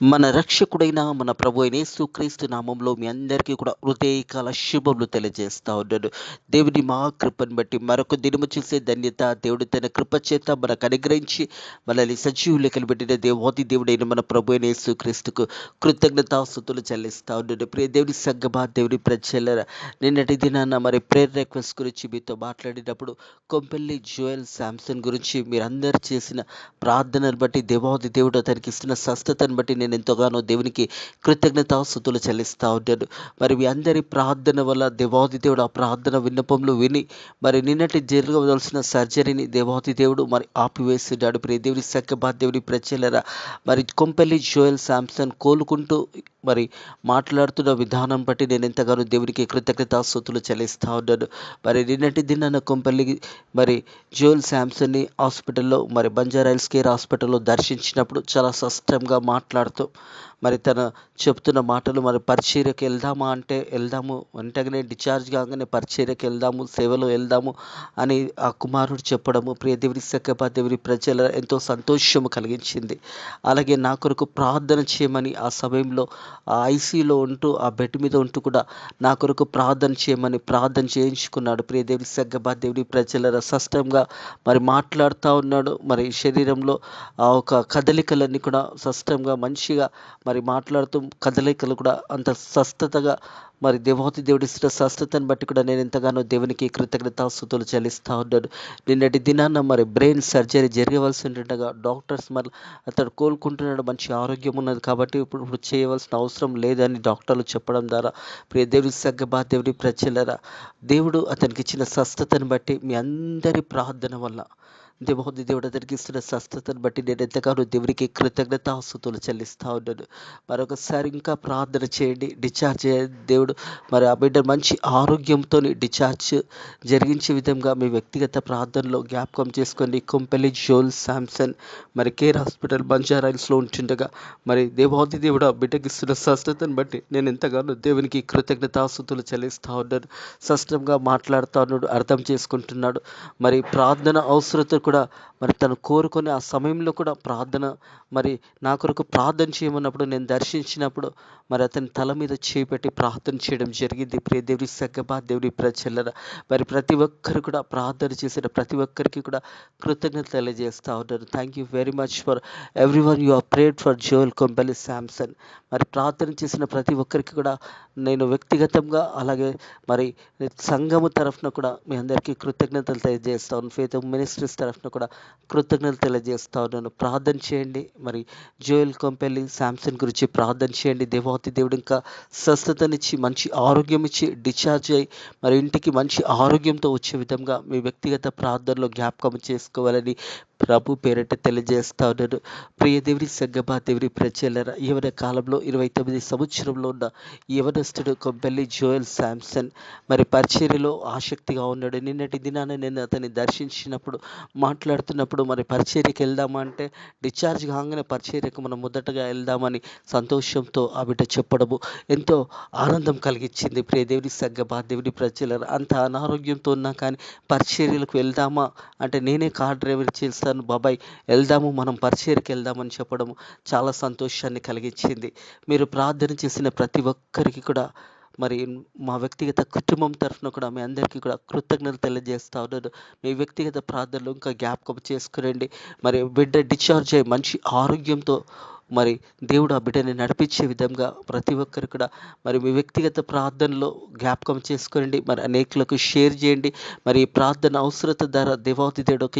మన రక్షకుడైన మన ప్రభు అయిన యేసుక్రీస్తు నామంలో మీ అందరికీ కూడా హృదయకాల శుభములు తెలియజేస్తా ఉన్నాను. దేవుని మా కృపను బట్టి మరొక దినము చూసే ధన్యత దేవుడు తన కృప చేత మనకు అనుగ్రహించి మనల్ని సజీవులకి పెట్టిన దేవాది దేవుడైన మన ప్రభు అయిన యేసుక్రీస్తుకు కృతజ్ఞతాస్తుతులు చెల్లిస్తా ఉన్నాను. ప్రియ దేవుని సంగమా, దేవుని ప్రజలరా, నిన్నటి దినాన మరి ప్రేయర్ రిక్వెస్ట్ గురించి మీతో మాట్లాడినప్పుడు కొంపెల్లి జోయల్ శాంసన్ గురించి మీరందరూ చేసిన ప్రార్థనను బట్టి దేవాది దేవుడు అతనికి ఇస్తున్న స్వస్థతను బట్టి నేను ఎంతగానో దేవునికి కృతజ్ఞతాస్తుతులు చెల్లిస్తా ఉన్నాను. మరి మీ అందరి ప్రార్థన వల్ల దేవాది దేవుడు ఆ ప్రార్థన విన్నపంలో విని మరి నిన్నటి జరగవలసిన సర్జరీని దేవాది దేవుడు మరి ఆపివేస్తున్నాడు. ప్రియ దేవుని సక్కబా దేవుని ప్రజలరా, మరి కొంపెల్లి జోయల్ శాంసన్ కోలుకుంటూ మరి మాట్లాడుతున్న విధానం బట్టి నేను ఎంతగానో దేవునికి కృతజ్ఞతాస్తుతులు చెల్లిస్తా ఉన్నాను. మరి నిన్నటి దినాన కొంపల్లి మరి జోయల్ శాంసన్ని హాస్పిటల్లో మరి బంజారాహిల్స్ కేర్ హాస్పిటల్లో దర్శించినప్పుడు చాలా స్పష్టంగా మాట్లాడుతూ మరి తన చెప్తున్న మాటలు, మరి పరిచర్యకి వెళ్దామా అంటే వెళ్దాము, వెంటనే డిశ్చార్జ్ కాగానే పరిచర్యకి వెళ్దాము, సేవలో వెళ్దాము అని ఆ కుమారుడు చెప్పడము ప్రియ దేవుని సక్కబా దేవుని ప్రజల ఎంతో సంతోషము కలిగించింది. అలాగే నా కొరకు ప్రార్థన చేయమని ఆ సమయంలో ఆ ఐసీయూలో ఉంటూ ఆ బెడ్ మీద ఉంటూ కూడా నా కొరకు ప్రార్థన చేయమని ప్రార్థన చేయించుకున్నాడు. ప్రియ దేవుని సగ్గబా దేవుని ప్రజల స్పష్టంగా మరి మాట్లాడుతూ ఉన్నాడు. మరి శరీరంలో ఆ ఒక కదలికలన్నీ కూడా స్పష్టంగా మంచిగా మరి మాట్లాడుతూ కదలికలు కూడా అంత స్వస్థతగా మరి దేవాతి దేవుడి స్వస్థతను బట్టి కూడా నేను ఎంతగానో దేవునికి కృతజ్ఞతాస్తుతులు చెల్లిస్తూ ఉన్నాను. నిన్నటి దినాన మరి బ్రెయిన్ సర్జరీ జరగవలసి ఉండగా డాక్టర్స్ మరి అతడు కోలుకుంటున్నాడు, మంచి ఆరోగ్యం ఉన్నది కాబట్టి ఇప్పుడు చేయవలసిన అవసరం లేదని డాక్టర్లు చెప్పడం ద్వారా ప్రియ దేవుని సగ్గబా దేవుని ప్రజలరా, దేవుడు అతనికి ఇచ్చిన స్వస్థతను బట్టి మీ అందరి ప్రార్థన వల్ల దేవాది దేవుడు అతనికి ఇస్తున్న స్వస్థతను బట్టి నేను ఎంతగానో దేవునికి కృతజ్ఞతాస్తుతులు చెల్లిస్తూ ఉన్నాను. మరొకసారి ఇంకా ప్రార్థన చేయండి, డిశ్చార్జ్ చేయండి. దేవుడు మరి ఆ బిడ్డ మంచి ఆరోగ్యంతో డిశ్చార్జ్ జరిగించే విధంగా మీ వ్యక్తిగత ప్రార్థనలో జ్ఞాపకం చేసుకోండి. కొంపెల్లి జోయల్ శాంసన్ మరి కేర్ హాస్పిటల్ బంజారాహిల్స్లో ఉంటుండగా మరి దేవాది దేవుడు ఆ బిడ్డకి ఇస్తున్న స్వస్థతను బట్టి నేను ఎంతగానో దేవునికి కృతజ్ఞతాస్తుతులు చెల్లిస్తూ ఉన్నాను. స్పష్టంగా మాట్లాడుతూ ఉన్నాడు, అర్థం చేసుకుంటున్నాడు. మరి ప్రార్థన అవసరత కూడా మరి తను కోరుకొని ఆ సమయంలో కూడా ప్రార్థన మరి నా కొరకు ప్రార్థన చేయమన్నప్పుడు నేను దర్శించినప్పుడు మరి అతని తల మీద చేపెట్టి ప్రార్థన చేయడం జరిగింది. ప్రియ దేవుని సగ్గబా దేవుని ప్రజలరా, మరి ప్రతి ఒక్కరు కూడా ప్రార్థన చేసిన ప్రతి ఒక్కరికి కూడా కృతజ్ఞత తెలియజేస్తూ ఉంటారు. Thank you very much for every one you are prayed for Joel Kompelli Samson. మరి ప్రార్థన చేసిన ప్రతి ఒక్కరికి కూడా నేను వ్యక్తిగతంగా అలాగే మరి సంఘము తరఫున కూడా మీ అందరికీ కృతజ్ఞతలు తెలియజేస్తా ఉన్నాను. ఫేత్ మినిస్ట్రీస్ తరఫున కూడా కృతజ్ఞతలు తెలియజేస్తా ఉన్నాను. ప్రార్థన చేయండి. మరి జోయల్ కొంపెల్లి శాంసన్ గురించి ప్రార్థన చేయండి. దేవాతి దేవుడు ఇంకా స్వస్థతనిచ్చి మంచి ఆరోగ్యం ఇచ్చి డిశ్చార్జ్ అయ్యి మరి ఇంటికి మంచి ఆరోగ్యంతో వచ్చే విధంగా మీ వ్యక్తిగత ప్రార్థనలో జ్ఞాపకం చేసుకోవాలని ప్రభు పేరిట తెలియజేస్తా ఉన్నాను. ప్రియ దేవుని సగ్గబా దేవుని ప్రజలరా, యవన కాలంలో 29 సంవత్సరంలో ఉన్న యవనస్తుడు కొంపెల్లి జోయల్ శాంసన్ మరి పరిచర్యలో ఆసక్తిగా ఉన్నాడు. నిన్నటి దినాన నేను అతన్ని దర్శించినప్పుడు మాట్లాడుతున్నప్పుడు మరి పరిచర్యకి వెళ్దామా అంటే డిశ్చార్జ్ కాగానే పరిచర్యకు మనం మొదటగా వెళ్దామని సంతోషంతో ఆ బిడ్డ చెప్పడము ఎంతో ఆనందం కలిగించింది. ప్రియ దేవుని సగ్గబా దేవుని ప్రజలరా, అంత అనారోగ్యంతో ఉన్నా కానీ పరిచర్యలకు వెళ్దామా అంటే నేనే కార్ డ్రైవర్ చేస్తాను బాబాయ్, వెళ్దాము మనం పరిచర్యకి వెళ్దామని చెప్పడము చాలా సంతోషాన్ని కలిగించింది. మీరు ప్రార్థన చేసిన ప్రతి ఒక్కరికి కూడా మరి మా వ్యక్తిగత కుటుంబం తరఫున కూడా మీ అందరికీ కూడా కృతజ్ఞతలు తెలియజేస్తా ఉన్నాను. మీ వ్యక్తిగత ప్రార్థనలు ఇంకా జ్ఞాపకం చేసుకురండి. మరి బిడ్డ డిశ్చార్జ్ అయ్యి మంచి ఆరోగ్యంతో మరి దేవుడు ఆ బిడ్డని నడిపించే విధంగా ప్రతి ఒక్కరు కూడా మరి మీ వ్యక్తిగత ప్రార్థనలో జ్ఞాపకం చేసుకోండి. మరి అనేకులకు షేర్ చేయండి. మరి ఈ ప్రార్థన అవసరత ద్వారా దేవాతి దేవుడు ఒక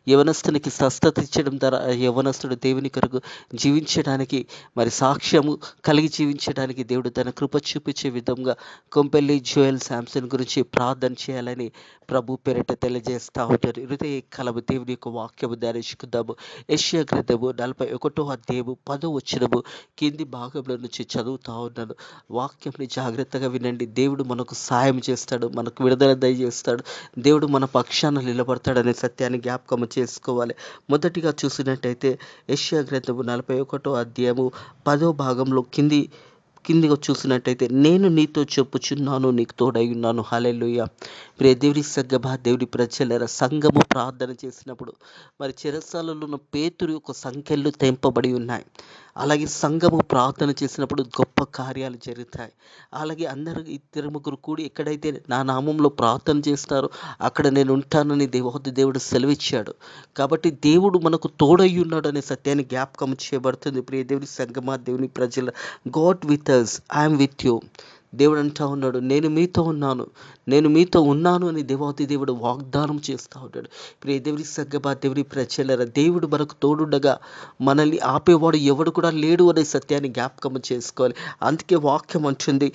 యవనస్తునికి స్వస్థత ఇచ్చడం ద్వారా ఆ యవనస్తుడు దేవుని కొరకు జీవించడానికి మరి సాక్ష్యము కలిగి జీవించడానికి దేవుడు తన కృప చూపించే విధంగా కొంపెల్లి జోయల్ శాంసన్ గురించి ప్రార్థన చేయాలని ప్రభు పేరిట తెలియజేస్తా ఉంటారు. హృదయ కలము దేవుని యొక్క వాక్యము ధ్యానించుకుందాము. యెషయా గ్రంథము 41వ అధ్యాయము 10వ వచనము కింది భాగంలో నుంచి చదువుతా ఉన్నాను. వాక్యంని జాగ్రత్తగా వినండి. దేవుడు మనకు సహాయం చేస్తాడు, మనకు విడుదల దయచేస్తాడు, దేవుడు మన పక్షాన నిలబడతాడనే సత్యాన్ని జ్ఞాపకం చేసుకోవాలి. మొదటిగా చూసినట్టయితే యెషయా గ్రంథము 41వ అధ్యాయము 10వ భాగంలో కిందిగా చూసినట్టయితే, నేను నీతో చెప్పుచున్నాను, నీకు తోడై ఉన్నాను. హల్లెలూయా. ప్రియ దేవుని సగ్గమా దేవుని ప్రజలరా, సంఘము ప్రార్థన చేసినప్పుడు మరి చెరసాలలో ఉన్న పేతురు యొక్క సంఖ్యలు తెంపబడి ఉన్నాయి. అలాగే సంఘము ప్రార్థన చేసినప్పుడు గొప్ప కార్యాలు జరుగుతాయి. అలాగే అందరూ ఇద్దరు ముగ్గురు కూడి ఎక్కడైతే నా నామంలో ప్రార్థన చేస్తారో అక్కడ నేను ఉంటానని దేవుడు సెలవిచ్చాడు. కాబట్టి దేవుడు మనకు తోడై ఉన్నాడు అనే సత్యాన్ని జ్ఞాపకం చేయబడుతుంది. ప్రియ దేవుని సంగమా, దేవుని ప్రజల, God with us, I'm with you. దేవుడు అంటా ఉన్నాడు, నేను మీతో ఉన్నాను అని దేవుడు వాగ్దానం చేస్తూ ఉంటాడు. ప్రియ దేవుని సంగమా, దేవుని ప్రజలరా, దేవుడు మనకు తోడుండగా మనల్ని ఆపేవాడు ఎవడు కూడా లేడు అనే సత్యాన్ని జ్ఞాపకం చేసుకోవాలి. అందుకే వాక్యం అంటుంది,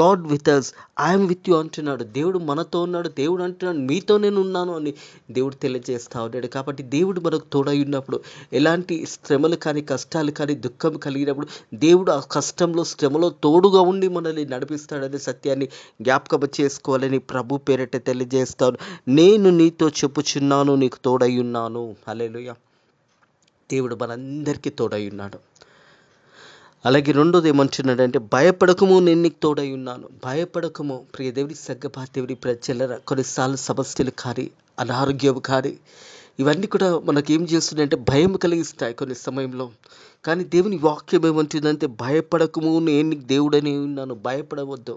God with us, I'm with you అంటున్నాడు. దేవుడు మనతో ఉన్నాడు. దేవుడు అంటున్నాడు, మీతో నేను ఉన్నాను అని దేవుడు తెలియజేస్తూ ఉన్నాడు. కాబట్టి దేవుడు మనకు తోడై ఉన్నప్పుడు ఎలాంటి శ్రమలు కానీ, కష్టాలు కానీ, దుఃఖం కలిగినప్పుడు దేవుడు ఆ కష్టంలో, శ్రమలో తోడుగా ఉండి మనల్ని నడిపిస్తాడనే సత్యాన్ని జ్ఞాపకం చేసుకోవాలని ప్రభు పేరిట తెలియజేస్తాను. నేను నీతో చెప్పుచున్నాను, నీకు తోడై ఉన్నాను. హల్లెలూయా. దేవుడు మనందరికీ తోడై ఉన్నాడు. అలాగే రెండోది ఏమంటున్నాడంటే, భయపడకము, నేను నీకు తోడై ఉన్నాను. భయపడకము. ప్రియ దేవుని సంగమా, దేవుని ప్రజలరా, కొన్నిసార్లు సమస్యలు కానీ, అనారోగ్యం కానీ, ఇవన్నీ కూడా మనకేం చేస్తున్నాయంటే భయం కలిగిస్తాయి కొన్ని సమయంలో. కానీ దేవుని వాక్యం ఏమంటుందంటే, భయపడకము, నేను నీకు దేవుడని ఉన్నాను, భయపడవద్దు.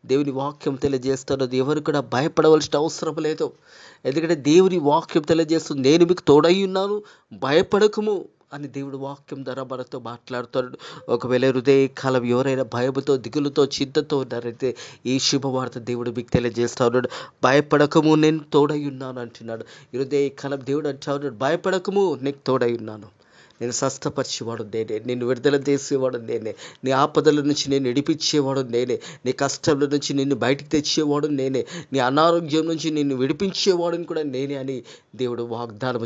దేవుని వాక్యం తెలియజేస్తున్నది, ఎవరు కూడా భయపడవలసిన అవసరం లేదు. ఎందుకంటే దేవుని వాక్యం తెలియజేస్తుంది, నేను మీకు తోడై ఉన్నాను, భయపడకము అని దేవుడు వాక్యం ద్వారా మనతో మాట్లాడుతున్నాడు. ఒకవేళ హృదయకాలం ఎవరైనా భయముతో, దిగులుతో, చింతతో ఉన్నారైతే ఈ శుభవార్త దేవుడు మీకు తెలియజేస్తా ఉన్నాడు. భయపడకము, నేను తోడై ఉన్నాను అంటున్నాడు. హృదయకాలం దేవుడు అంటా ఉన్నాడు, భయపడకము, నీకు తోడై ఉన్నాను. నేను స్వస్థపరిచేవాడు నేనే, నిన్ను విడుదల చేసేవాడు నేనే, నీ ఆపదల నుంచి నేను విడిపించేవాడు నేనే, నీ కష్టంల నుంచి నిన్ను బయటికి తెచ్చేవాడు నేనే, నీ అనారోగ్యం నుంచి నిన్ను విడిపించేవాడుని కూడా నేనే అని దేవుడు వాగ్దానం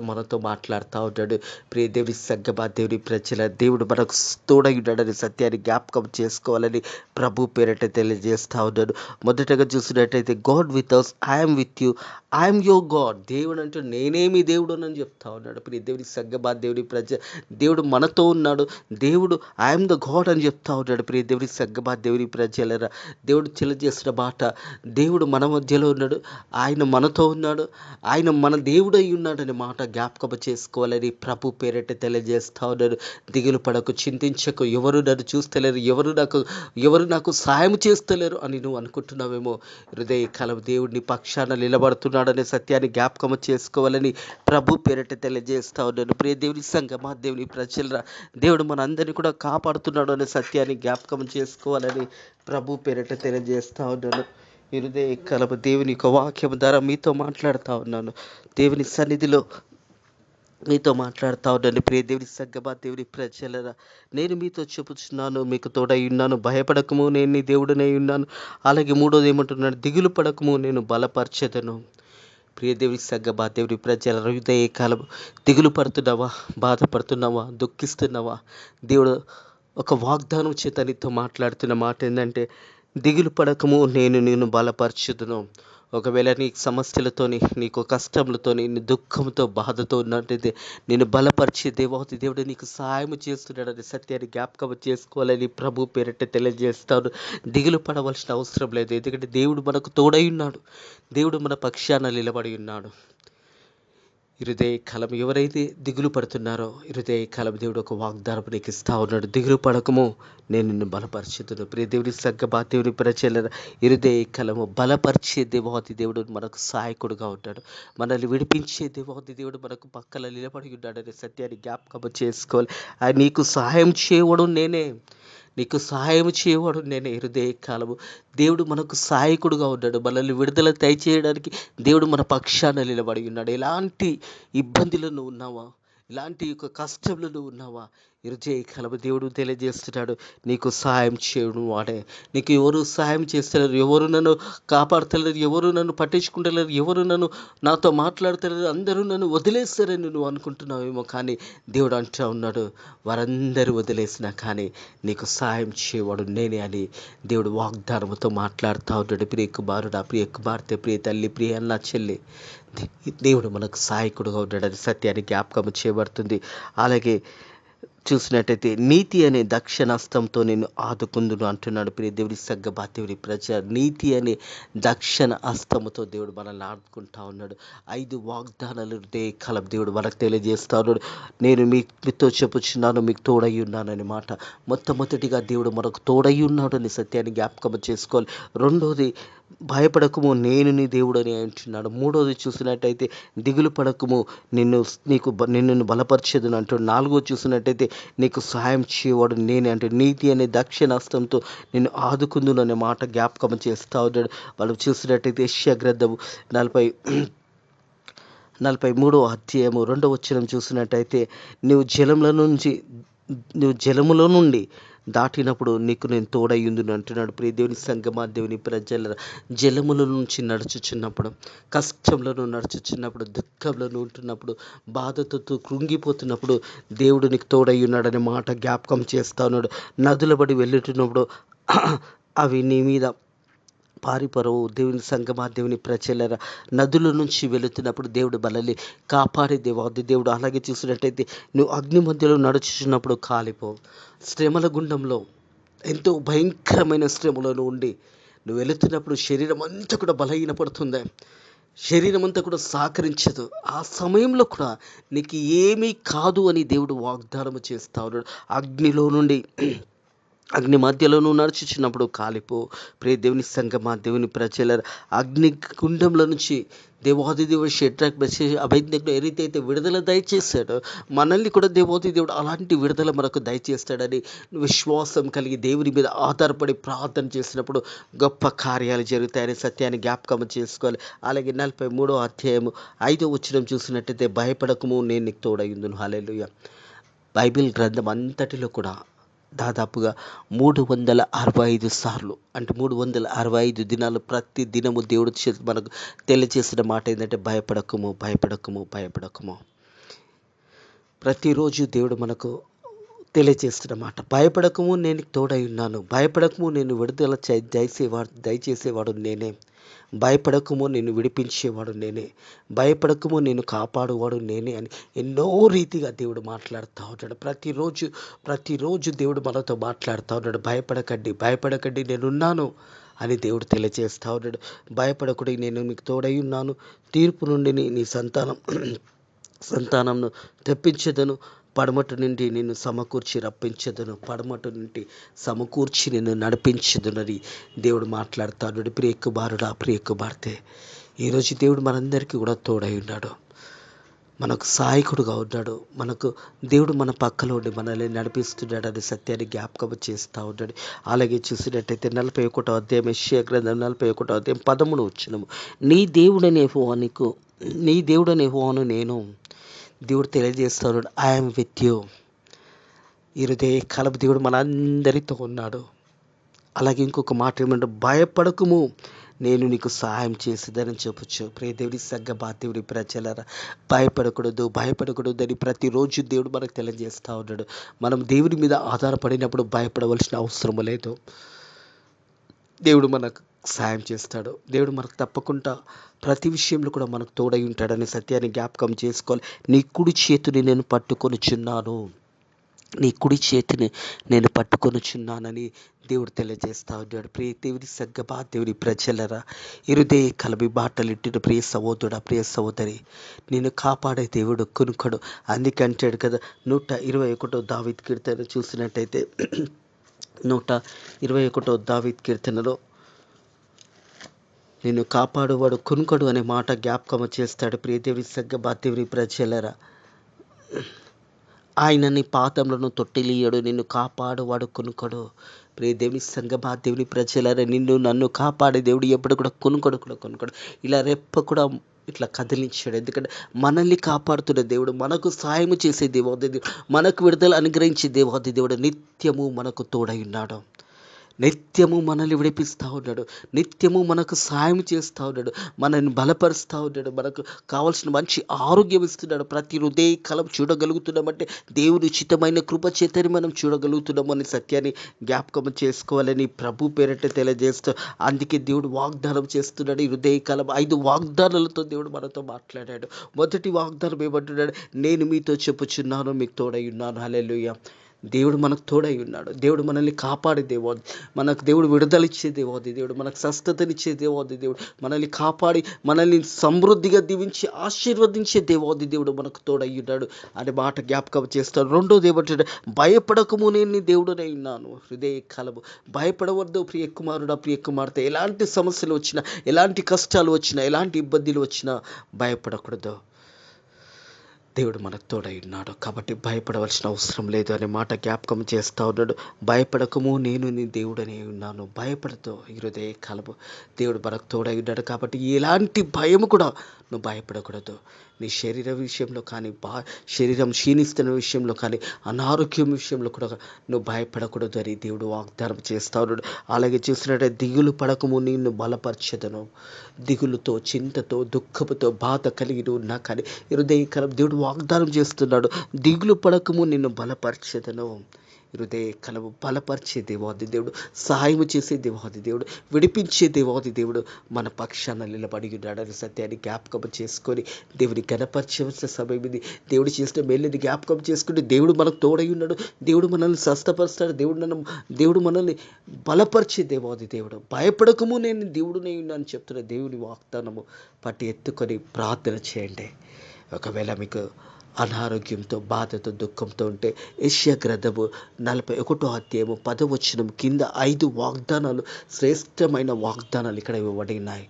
మనతో మాట్లాడుతూ ఉంటాడు. ప్రియ దేవుని సంగమా, దేవుని ప్రజల, దేవుడు మనకు తోడై ఉన్నాడని సత్యాన్ని జ్ఞాపకం చేసుకోవాలని ప్రభు పేరిట తెలియజేస్తూ ఉన్నాడు. మొదటగా చూసినట్టయితే, God with us, I'm with you, I'm your God. దేవుడు అంటూ నేనేమి దేవుడు అని చెప్తా ఉన్నాడు. ప్రియ దేవుని సంగమా, దేవుని దేవుడు మనతో ఉన్నాడు. దేవుడు ఐఎమ్ ద గాడ్ అని చెప్తా ఉన్నాడు. ప్రియ దేవుని సంగమా, దేవుని ప్రజలరా, దేవుడు తెలియజేసిన మాట, దేవుడు మన మధ్యలో ఉన్నాడు, ఆయన మనతో ఉన్నాడు, ఆయన మన దేవుడై ఉన్నాడనే మాట జ్ఞాపకం చేసుకోవాలని ప్రభు పేరిట తెలియజేస్తా ఉన్నాడు. దిగులు పడకు, చింతించకు, ఎవరు నన్ను చూస్తలేరు, ఎవరు నాకు సహాయం చేస్తలేరు అని నువ్వు అనుకుంటున్నావేమో. హృదయకాలం దేవుడిని పక్షాన నిలబడుతున్నాడనే సత్యాన్ని జ్ఞాపకం చేసుకోవాలని ప్రభు పేరిట తెలియజేస్తా ఉన్నాను. ప్రియ దేవుని సంగమా, దేవుని ప్రజలరా, దేవుడు మన అందరినీ కూడా కాపాడుతున్నాడు అనే సత్యాన్ని జ్ఞాపకం చేసుకోవాలని ప్రభు పేరిట తెలియజేస్తా ఉన్నాను. హృదయకాలం దేవుని యొక్క వాక్యం ద్వారా మీతో మాట్లాడుతూ ఉన్నాను. దేవుని సన్నిధిలో మీతో మాట్లాడుతూ ఉన్నాను. ప్రియ దేవుని సంగమా, దేవుని ప్రజలరా, నేను మీతో చెప్పుచున్నాను, మీకు తోడై ఉన్నాను, భయపడకము, నేను నీ దేవుడనై ఉన్నాను. అలాగే మూడోది ఏమంటున్నాడు, దిగులు పడకము, నేను బలపరచెదను. ప్రియ దేవుని సంగమా, దేవుని ప్రజల, హృదయకాలం దిగులు పడుతున్నావా, బాధపడుతున్నావా, దుఃఖిస్తున్నావా? దేవుడు ఒక వాగ్దానం చేత నీతో మాట్లాడుతున్న మాట ఏంటంటే, దిగులు పడకము, నేను నిన్ను బలపరచుదును. ఒకవేళ నీ సమస్యలతోని, నీకు కష్టములతోని, నీ దుఃఖంతో, బాధతో ఉన్నట్టయితే నేను బలపరిచే దేవుడు నీకు సహాయం చేస్తున్నాడని సత్యాన్ని జ్ఞాపకం చేసుకోవాలని ప్రభు పేరిట తెలియజేస్తాను. దిగులు పడవలసిన అవసరం లేదు. ఎందుకంటే దేవుడు మనకు తోడై ఉన్నాడు. దేవుడు మన పక్షాన నిలబడి ఉన్నాడు. హృదయకాలం ఎవరైతే దిగులు పడుతున్నారో, హృదయకాలం దేవుడు ఒక వాగ్దానం నీకు ఇస్తా ఉన్నాడు, దిగులు పడకము, నేను నిన్ను బలపరిచుదును. ప్రియ దేవుని సంగమా, దేవుని ప్రజల, హృదయకాలము బలపరిచే దేవుడు మనకు సహాయకుడుగా ఉంటాడు. మనల్ని విడిపించే దేవుడు మనకు పక్కన నిలబడి ఉన్నాడనే సత్యాన్ని జ్ఞాపకం చేసుకోవాలి. ఆయన నీకు సహాయం చేయవడు నేనే, నీకు సహాయం చేయవాడు నేనే. హృదయకాలము దేవుడు మనకు సహాయకుడుగా ఉన్నాడు. మనల్ని విడుదల దయచేయడానికి దేవుడు మన పక్షాన నిలబడి ఉన్నాడు. ఎలాంటి ఇబ్బందులు నువ్వు ఉన్నావా, ఇలాంటి యొక్క కష్టంలో నువ్వు ఉన్నావా, హృదయకాలము దేవుడు తెలియజేస్తున్నాడు, నీకు సహాయం చేయడు వాడే. నీకు ఎవరు సహాయం చేస్తలేరు, ఎవరు నన్ను కాపాడతలేరు, ఎవరు నన్ను పట్టించుకుంటలేరు, ఎవరు నాతో మాట్లాడతలేరు, అందరూ నన్ను వదిలేస్తారని నువ్వు అనుకుంటున్నావేమో. కానీ దేవుడు అంటూ ఉన్నాడు, వారందరూ వదిలేసినా కానీ నీకు సహాయం చేయవాడు నేనే అని దేవుడు వాగ్దానంతో మాట్లాడుతూ ఉన్నాడు. ప్రియ కుమారుడా, ప్రియ కుమార్తె, ప్రియ తల్లి, ప్రియ అన్న, చెల్లి, దేవుడు మనకు సహాయకుడుగా ఉన్నాడని సత్యాన్ని జ్ఞాపకం చేయబడుతుంది. అలాగే చూసినట్టయితే నీతి అనే దక్షిణాస్తంతో నేను ఆదుకుందును అంటున్నాడు ప్రియ దేవుడి సగ్గబా దేవుడి ప్రజ. నీతి అనే దక్షిణ హస్తముతో దేవుడు మనల్ని ఆదుకుంటా ఉన్నాడు. 5 వాగ్దానాలు కలం దేవుడు మనకు తెలియజేస్తా ఉన్నాడు. నేను మీతో చెప్పుచున్నాను, మీకు తోడై ఉన్నానని మాట. మొట్టమొదటిగా దేవుడు మనకు తోడై ఉన్నాడు అనే సత్యాన్ని జ్ఞాపకం చేసుకోవాలి. రెండోది, భయపడకము, నేను నీ దేవుడని అంటున్నాడు. మూడోది చూసినట్టయితే దిగులు పడకము, నిన్ను బలపరిచేదని అంటాడు. నాలుగో చూసినట్టయితే నీకు సహాయం చేయవాడు నేనే అంటే నీతి అనే దక్షిణాస్తంతో నేను ఆదుకుందును అనే మాట జ్ఞాపకం చేస్తా ఉన్నాడు. వాళ్ళు చూసినట్టయితే యెషయా గ్రంథము 43వ అధ్యాయము 2వ వచనం చూసినట్టయితే నువ్వు జలములో నుండి దాటినప్పుడు నీకు నేను తోడయ్యుందును అంటున్నాడు. ప్రియ దేవుని సంగమా, దేవుని ప్రజల, జలముల నుంచి నడుచుచున్నప్పుడు, కష్టంలో నడుచుచున్నప్పుడు, దుఃఖంలో ఉంటున్నప్పుడు, బాధతో కృంగిపోతున్నప్పుడు దేవుడు నీకు తోడయ్యున్నాడనే మాట జ్ఞాపకం చేస్తా ఉన్నాడు. నదుల బడి వెళ్ళుతున్నప్పుడు అవి నీ మీద పారిపరవు. దేవుని సంగమా, దేవుని ప్రజలరా, నదుల నుంచి వెళుతున్నప్పుడు దేవుడు మనల్ని కాపాడే దేవాది దేవుడు. అలాగే చూసినట్టయితే నువ్వు అగ్ని మధ్యలో నడుచుచున్నప్పుడు కాలిపో. శ్రమల గుండంలో, ఎంతో భయంకరమైన శ్రమలో ఉండి నువ్వు వెళుతున్నప్పుడు శరీరం అంతా కూడా బలహీనపడుతుంది, శరీరం అంతా కూడా సహకరించదు. ఆ సమయంలో కూడా నీకు ఏమీ కాదు అని దేవుడు వాగ్దానం చేస్తా ఉన్నాడు. అగ్ని మధ్యలో నువ్వు నడుచుచున్నప్పుడు కాలిపో. ప్రియ దేవుని సంగమా, దేవుని ప్రజల, అగ్ని గుండంలో నుంచి దేవాది దేవుడు షడ్రక్, మెషక్, అబేద్నెగోను ఏదైతే విడుదల దయచేశాడో మనల్ని కూడా దేవాది దేవుడు అలాంటి విడుదల మనకు దయచేస్తాడని విశ్వాసం కలిగి దేవుని మీద ఆధారపడి ప్రార్థన చేసినప్పుడు గొప్ప కార్యాలు జరుగుతాయనే సత్యాన్ని జ్ఞాపకం చేసుకోవాలి. అలాగే 43వ అధ్యాయము 5వ వచనం చూసినట్టయితే భయపడకము, నేను నీకు తోడయ్యుందును. హల్లెలూయా. బైబిల్ గ్రంథం అంతటిలో కూడా దాదాపుగా 365 సార్లు, అంటే 365 దినాలు, ప్రతి దినము దేవుడు మనకు తెలియజేసిన మాట ఏంటంటే భయపడకము, భయపడకము, భయపడకము. ప్రతిరోజు దేవుడు మనకు తెలియజేస్తున్న మాట, భయపడకము, నేను తోడై ఉన్నాను, భయపడకము, నేను విడుదల దయచేసేవాడు నేనే, భయపడకము, నేను విడిపించేవాడు నేనే, భయపడకము, నేను కాపాడువాడు నేనే అని ఎన్నో రీతిగా దేవుడు మాట్లాడుతూ ఉంటాడు. ప్రతిరోజు దేవుడు మనతో మాట్లాడుతూ ఉన్నాడు. భయపడకండి నేనున్నాను అని దేవుడు తెలియజేస్తూ ఉన్నాడు. భయపడకుడి, నేను మీకు తోడై ఉన్నాను, తీర్పు నుండి నీ సంతానంను తెప్పించదను, పడమటి నుండి నిన్ను సమకూర్చి రప్పించదును, పడమటి నుండి సమకూర్చి నిన్ను నడిపించదునని దేవుడు మాట్లాడుతాడు. ప్రియ కుమారుడా, ప్రియ కుమార్తె, ఈరోజు దేవుడు మనందరికీ కూడా తోడై ఉన్నాడు, మనకు సహాయకుడుగా ఉన్నాడు. దేవుడు మన పక్కలో ఉండి మనల్ని నడిపిస్తున్నాడు అనే సత్యాన్ని జ్ఞాపకం చేస్తూ ఉన్నాడు. అలాగే చూసినట్టయితే 41వ అధ్యాయం, యెషయా గ్రంథం 41వ అధ్యాయం 13వ వచనము, నీ దేవుడనే యెహోవాను నేను. దేవుడు తెలియజేస్తాడు, ఐఎమ్ విత్ యూ. ఈరోజే కలపు దేవుడు మనందరితో ఉన్నాడు. అలాగే ఇంకొక మాట ఏమంటే భయపడకము, నేను నీకు సహాయం చేసేదని చెప్పొచ్చు. ప్రియ దేవుడి సగ్గబా దేవుడి ప్రజలరా, భయపడకూడదు అని ప్రతిరోజు దేవుడు మనకు తెలియజేస్తూ ఉన్నాడు. మనం దేవుడి మీద ఆధారపడినప్పుడు భయపడవలసిన అవసరం లేదు. దేవుడు మనకు సాయం చేస్తాడు. దేవుడు మనకు తప్పకుండా ప్రతి విషయంలో కూడా మనకు తోడై ఉంటాడనే సత్యాన్ని జ్ఞాపకం చేసుకోవాలి. నీ కుడి చేతిని నేను పట్టుకొనుచున్నానని దేవుడు తెలియజేస్తా ఉన్నాడు. ప్రియ దేవుడి సగ్గబా దేవుడి ప్రజలరా, ఇరుదే కలబి బాటలిట్టిన ప్రియ సహోదరుడా, ప్రియ సహోదరి, నేను కాపాడే దేవుడు కునుకడు. అందుకంటాడు కదా 121వ దావీదు కీర్తన చూసినట్టయితే 121వ దావీదు కీర్తనలో నిన్ను కాపాడువాడు కునుకడు అనే మాట జ్ఞాపకం చేస్తాడు. ప్రియ దేవుడి సగ్గబా దేవుడి ప్రజలరా, ఆయన నీ పాదములను తొట్టిలియడు, నిన్ను కాపాడువాడు కునుకడు. ప్రియ దేవుని సంగమా దేవుని ప్రజలరా, నన్ను కాపాడే దేవుడు ఎప్పుడు కూడా కునుకడు. ఇలా రెప్ప కూడా ఇట్లా కదిలించాడు. ఎందుకంటే మనల్ని కాపాడుతున్న దేవుడు, మనకు సహాయం చేసే దేవాది దేవుడు, మనకు విడుదల అనుగ్రహించే దేవాది దేవుడు నిత్యము మనకు తోడై ఉన్నాడు. నిత్యము మనల్ని విడిపిస్తూ ఉన్నాడు. నిత్యము మనకు సాయం చేస్తూ ఉన్నాడు. మనల్ని బలపరుస్తూ ఉన్నాడు. మనకు కావాల్సిన మంచి ఆరోగ్యం ఇస్తున్నాడు. ప్రతి హృదయ కాలం చూడగలుగుతున్నామంటే దేవుని ఉచితమైన కృప చేతని మనం చూడగలుగుతున్నాము అనే సత్యాన్ని జ్ఞాపకం చేసుకోవాలని ప్రభు పేరిట తెలియజేస్తూ, అందుకే దేవుడు వాగ్దానం చేస్తున్నాడు. ఈ హృదయ కాలం 5 వాగ్దానాలతో దేవుడు మనతో మాట్లాడాడు. మొదటి వాగ్దానం ఏమంటున్నాడు? నేను మీతో చెప్పుచున్నాను, మీకు తోడై ఉన్నాను. హల్లెలూయా. దేవుడు మనకు తోడై ఉన్నాడు. దేవుడు మనల్ని కాపాడే దేవాది, మనకు దేవుడు విడుదలిచ్చే దేవాది, దేవుడు మనకు స్వస్థతనిచ్చే దేవాది, దేవుడు మనల్ని కాపాడి మనల్ని సమృద్ధిగా దీవించి ఆశీర్వదించే దేవాది దేవుడు మనకు తోడై ఉన్నాడు అనే మాట జ్ఞాపకం చేస్తాడు. రెండోది ఏమంటాడు? భయపడకము, నేను నీ దేవుడనై ఉన్నాను. హృదయ కలము భయపడవద్దు ప్రియ కుమారుడా, ప్రియ కుమార్తె. ఎలాంటి సమస్యలు వచ్చినా, ఎలాంటి కష్టాలు వచ్చినా, ఎలాంటి ఇబ్బందులు వచ్చినా భయపడకూడదు. దేవుడు మనకు తోడై ఉన్నాడు కాబట్టి భయపడవలసిన అవసరం లేదు అనే మాట జ్ఞాపకం చేస్తూ ఉన్నాడు. భయపడకము, నేను నీ దేవుడనే ఉన్నాను. భయపడతో ఈ హృదయ కాలము దేవుడు మనకు తోడై ఉన్నాడు కాబట్టి ఎలాంటి భయము కూడా నువ్వు భయపడకూడదు. నీ శరీర విషయంలో కానీ, శరీరం క్షీణిస్తున్న విషయంలో కానీ, అనారోగ్యం విషయంలో కూడా నువ్వు భయపడకూడదు అని దేవుడు వాగ్దానం చేస్తూ ఉన్నాడు. అలాగే చూసినట్టే దిగులు పడకము, నిన్ను బలపరచదను. దిగులుతో, చింతతో, దుఃఖముతో, బాధ కలిగి ఉన్నా కానీ హృదయకరం దేవుడు వాగ్దానం చేస్తున్నాడు. దిగులు పడకము, నిన్ను బలపరచదను. హృదయ కలము బలపరిచే దేవాది దేవుడు, సహాయము చేసే దేవాది దేవుడు, విడిపించే దేవాది దేవుడు మన పక్షాన నిలబడి ఉన్నాడని సత్యాన్ని జ్ఞాపకం చేసుకొని దేవుని గణపరచవలసిన సమయం ఇది. దేవుడు చేసిన మేలుని జ్ఞాపకం చేసుకుంటే దేవుడు మనకు తోడై ఉన్నాడు. దేవుడు మనల్ని స్వస్థపరుస్తాడు. దేవుడు మనల్ని బలపరిచే దేవాది దేవుడు. భయపడకము, నేను దేవుడునే ఉన్నాను చెప్తున్న దేవుని వాగ్దానము పట్టి ఎత్తుకొని ప్రార్థన చేయండి. ఒకవేళ మీకు అనారోగ్యంతో, బాధతో, దుఃఖంతో ఉంటే యెషయా గ్రంథము 41వ అధ్యాయము 10వ వచనం కింద 5 వాగ్దానాలు, శ్రేష్టమైన వాగ్దానాలు ఇక్కడ ఇవ్వబడి ఉన్నాయి.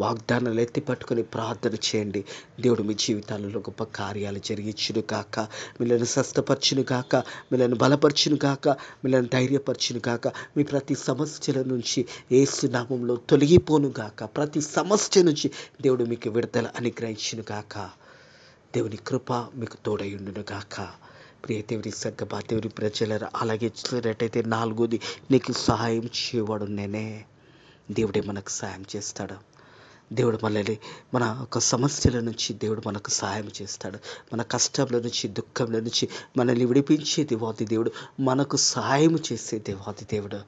వాగ్దానాలు ఎత్తి పట్టుకొని ప్రార్థన చేయండి. దేవుడు మీ జీవితాలలో గొప్ప కార్యాలు జరిగించును కాక, మిమ్మల్ని స్వస్థపరచును కాక, మిమ్మల్ని బలపరచును కాక, మిమ్మల్ని ధైర్యపరచును కాక, మీ ప్రతి సమస్యల నుంచి యేసు నామములో తొలగిపోను గాక. ప్రతి సమస్య నుంచి దేవుడు మీకు విడుదల అనుగ్రహించును గాక. దేవుని కృప మీకు తోడై ఉండును గాక. ప్రియ దేవుని సంగమా, దేవుని ప్రజలరా, అలాగే చూసినట్టయితే 4వది, నీకు సహాయం చేయవాడు నేనే. దేవుడే మనకు సహాయం చేస్తాడు. దేవుడు మనల్ని మన ఒక సమస్యల నుంచి దేవుడు మనకు సహాయం చేస్తాడు. మన కష్టంల నుంచి, దుఃఖంల నుంచి మనల్ని విడిపించే దేవాది దేవుడు, మనకు సహాయం చేసే దేవాది దేవుడు.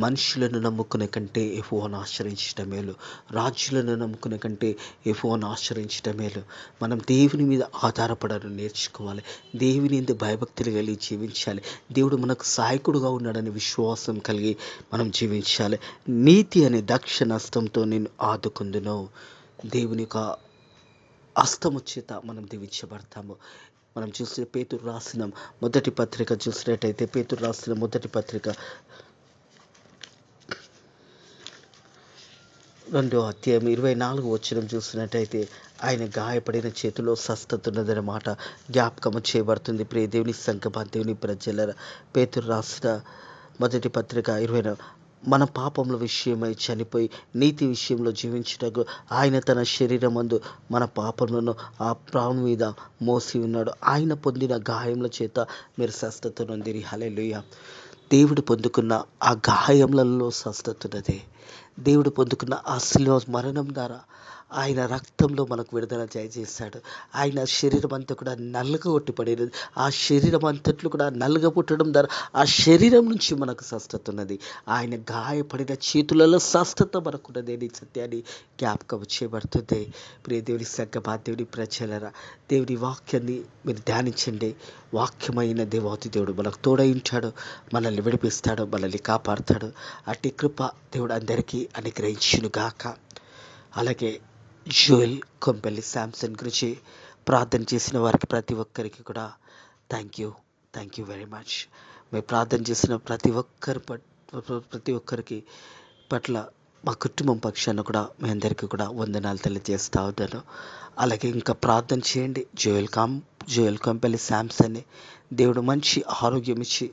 మనుషులను నమ్ముకునే కంటే యెహోవాను ఆశ్రయించటం మేలు. రాజులను నమ్ముకునే కంటే యెహోవాను ఆశ్రయించటం మేలు. మనం దేవుని మీద ఆధారపడడం నేర్చుకోవాలి. దేవుని యందు భయభక్తులు కలిగి జీవించాలి. దేవుడు మనకు సహాయకుడుగా ఉన్నాడని విశ్వాసం కలిగి మనం జీవించాలి. నీతి అనే దక్షిణ హస్తంతో నేను ఆదుకుందును. దేవుని యొక్క హస్తము చేత మనం దీవించబడతాము. మనం చూసిన పేతురు రాసిన మొదటి పత్రిక చూసినట్టయితే, పేతురు రాసిన మొదటి పత్రిక 2వ అధ్యాయం 24వ వచనం చూసినట్టయితే, ఆయన గాయపడిన చేతిలో స్వస్థత ఉన్నదనే మాట జ్ఞాపకం చేయబడుతుంది. ప్రియ దేవుని సంగమా, దేవుని ప్రజల, పేతురు రాసిన మొదటి పత్రిక 20, మన పాపముల విషయమై చనిపోయి నీతి విషయంలో జీవించుటకు ఆయన తన శరీరమందు మన పాపములను ఆ ప్రాణం మీద మోసి ఉన్నాడు. ఆయన పొందిన గాయముల చేత మీరు స్వస్థత నొందిరి. హల్లెలూయా. దేవుడు పొందుకున్న ఆ గాయములలో స్వస్థత ఉన్నది. దేవుడు పొందుకున్న ఆ శిలువ మరణం ద్వారా ఆయన రక్తంలో మనకు విడుదల చేశాడు. ఆయన శరీరం అంతా కూడా నల్లగొట్టిపడినది. ఆ శరీరం అంతట్లు కూడా నల్లగొట్టడం ద్వారా ఆ శరీరం నుంచి మనకు స్వస్థత ఉన్నది. ఆయన గాయపడిన చేతులలో స్వస్థత మనకున్నది అని సత్యాన్ని జ్ఞాపకం చేయబడుతుంది. ప్రియ దేవుని సంగమా, దేవుని ప్రజలరా, దేవుని వాక్యాన్ని మీరు ధ్యానించండి. వాక్యమైన దేవాతి దేవుడు మనకు తోడై ఉంటాడు. మనల్ని విడిపిస్తాడు, మనల్ని కాపాడుతాడు. అట్టి కృప దేవుడు అందరికీ అనుగ్రహించును గాక. అలాగే జోయల్ కొంపల్లి శాంసన్ గురించి ప్రార్థన చేసిన వారికి ప్రతి ఒక్కరికి కూడా థ్యాంక్ యూ వెరీ మచ్. మేము ప్రార్థన చేసిన ప్రతి ఒక్కరికి పట్ల మా కుటుంబం పక్షాన కూడా మీ అందరికీ కూడా వందనాలు తెలియజేస్తూ ఉన్నాను. అలాగే ఇంకా ప్రార్థన చేయండి. జోయల్ కొంపల్లి శాంసన్ని దేవుడు మంచి ఆరోగ్యం ఇచ్చి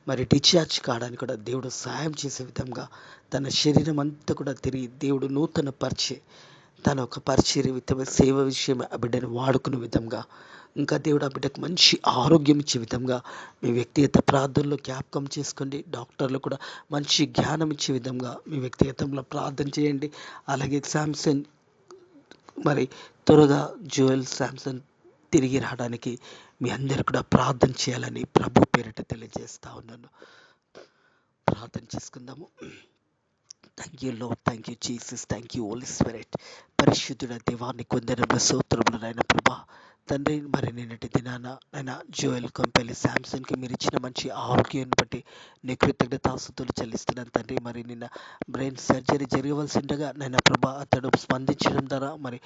మరి డిశ్చార్జ్ కావడానికి కూడా దేవుడు సహాయం చేసే విధంగా తన శరీరం అంతా కూడా తిరిగి దేవుడు నూతన పరిచే తన ఒక పరిచర్య సేవ విషయం ఆ బిడ్డను వాడుకునే విధంగా ఇంకా దేవుడు ఆ బిడ్డకు మంచి ఆరోగ్యం ఇచ్చే విధంగా మీ వ్యక్తిగత ప్రార్థనలో జ్ఞాపకం చేసుకోండి. డాక్టర్లు కూడా మంచి జ్ఞానం ఇచ్చే విధంగా మీ వ్యక్తిగతంలో ప్రార్థన చేయండి. అలాగే శాంసన్ మరి త్వరగా జోయల్ శాంసన్ తిరిగి రావడానికి మీ అందరు కూడా ప్రార్థన చేయాలని ప్రభు పేరిట తెలియజేస్తా ఉన్నాను. ప్రార్థన చేసుకుందాము. Thank you Lord, thank you Jesus, thank you Holy Spirit. పరిశుద్ధుడ దేవాన్ని కొందరు స్తోత్రములు నాయన ప్రభా. తండ్రి, మరి నిన్నటి దినాన నాయన జోయల్ కంపెనీ శాంసన్కి మీరు ఇచ్చిన మంచి ఆరోగ్యాన్ని బట్టి నీ కృతజ్ఞతాస్తుతులు చెల్లిస్తున్నాను తండ్రి. మరి నిన్న బ్రెయిన్ సర్జరీ జరగవలసి ఉండగా నాయన ప్రభా అతడు స్పందించడం ద్వారా మరి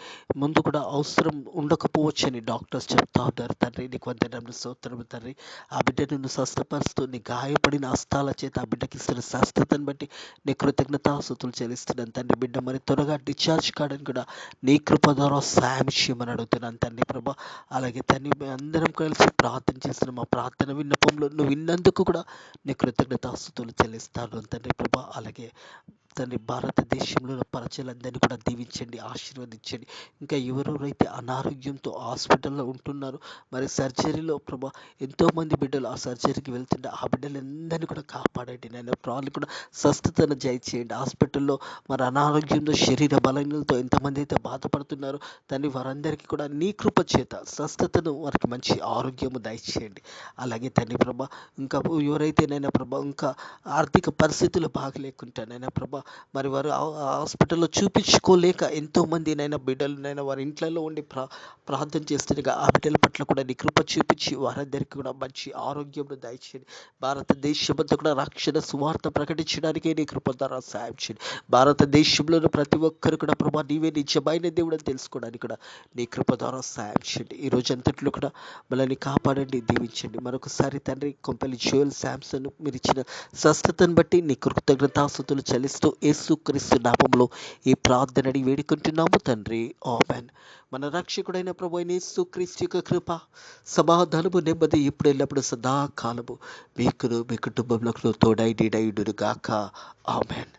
ముందు కూడా అవసరం ఉండకపోవచ్చని డాక్టర్స్ చెప్తా ఉన్నారు తండ్రి. నీకు వందనములు స్తోత్రములు తండ్రి. ఆ బిడ్డను నువ్వు స్వస్థపరుస్తూ నీ గాయపడిన హస్తాల చేత ఆ బిడ్డకి ఇస్తున్న స్వస్థతను బట్టి నీ కృతజ్ఞతాస్తుతులు చెల్లిస్తున్నాను తండ్రి. బిడ్డ మరి త్వరగా డిశ్చార్జ్ కావడానికి కూడా నీ కృప ద్వారా సాయం చేయమని అడుగుతున్నాను తండ్రి ప్రభా. అలాగే తండ్రి, మేము అందరం కలిసి ప్రార్థన చేస్తున్నాం. మా ప్రార్థన విన్నపంలో నువ్వు విన్నందుకు కూడా నీ కృతజ్ఞతాస్తుతులు చెల్లిస్తాను తండ్రి ప్రభా. అలాగే తండ్రి, భారతదేశంలో ప్రజలందరినీ కూడా దీవించండి, ఆశీర్వదించండి. ఇంకా ఎవరెవరైతే అనారోగ్యంతో హాస్పిటల్లో ఉంటున్నారో, మరి సర్జరీలో ప్రభా ఎంతోమంది బిడ్డలు ఆ సర్జరీకి వెళ్తుంటే ఆ బిడ్డలందరినీ కూడా కాపాడండి నాయన. వాళ్ళు కూడా స్వస్థతను చేయండి. హాస్పిటల్లో మరి అనారోగ్యంతో శరీర బలహీనతతో ఎంతమంది అయితే బాధపడుతున్నారో తండ్రి, వారందరికీ కూడా నీ కృప చేత స్వస్థతను, వారికి మంచి ఆరోగ్యము దయచేయండి. అలాగే తండ్రి ప్రభా, ఇంకా ఎవరైతే నైనా ప్రభా ఇంకా ఆర్థిక పరిస్థితులు బాగలేకుంటా నైనా ప్రభా, మరి వారు హాస్పిటల్లో చూపించుకోలేక ఎంతోమంది నైనా బిడ్డలు నైనా వారి ఇంట్లలో ఉండి ప్రార్థన చేస్తుండగా ఆ బిడ్డల పట్ల కూడా నీ కృప చూపించి వారందరికీ కూడా మంచి ఆరోగ్యం దయచేయండి. భారతదేశమంతా కూడా రక్షణ సువార్త ప్రకటించడానికే నీ కృప ద్వారా సాయం చేయండి. భారతదేశంలోని ప్రతి ఒక్కరు కూడా ప్రభా నీవే నిజమైన దేవుడు అని తెలుసుకోవడానికి కూడా నీ కృప ద్వారా సాయం చేయండి. ఈ రోజు అంతట్లో కూడా మనల్ని కాపాడండి, దీవించండి. మరొకసారి తండ్రి, కొంపల్లి జోయల్ శాంసన్ మీరు ఇచ్చిన స్వస్థతను బట్టి నీ కృతజ్ఞతాస్తుతులు చెల్లిస్తూ యేసుక్రీస్తు నామములో ఈ ప్రార్థనని వేడుకుంటున్నాము తండ్రి, ఆమేన్. మన రక్షకుడైన ప్రభువైన యేసుక్రీస్తు యొక్క కృప, సమాధానము, నెమ్మది ఇప్పుడు ఎల్లప్పుడు సదాకాలము మీకును మీ కుటుంబంలో తోడై నీడయుడును గాక. ఆమేన్.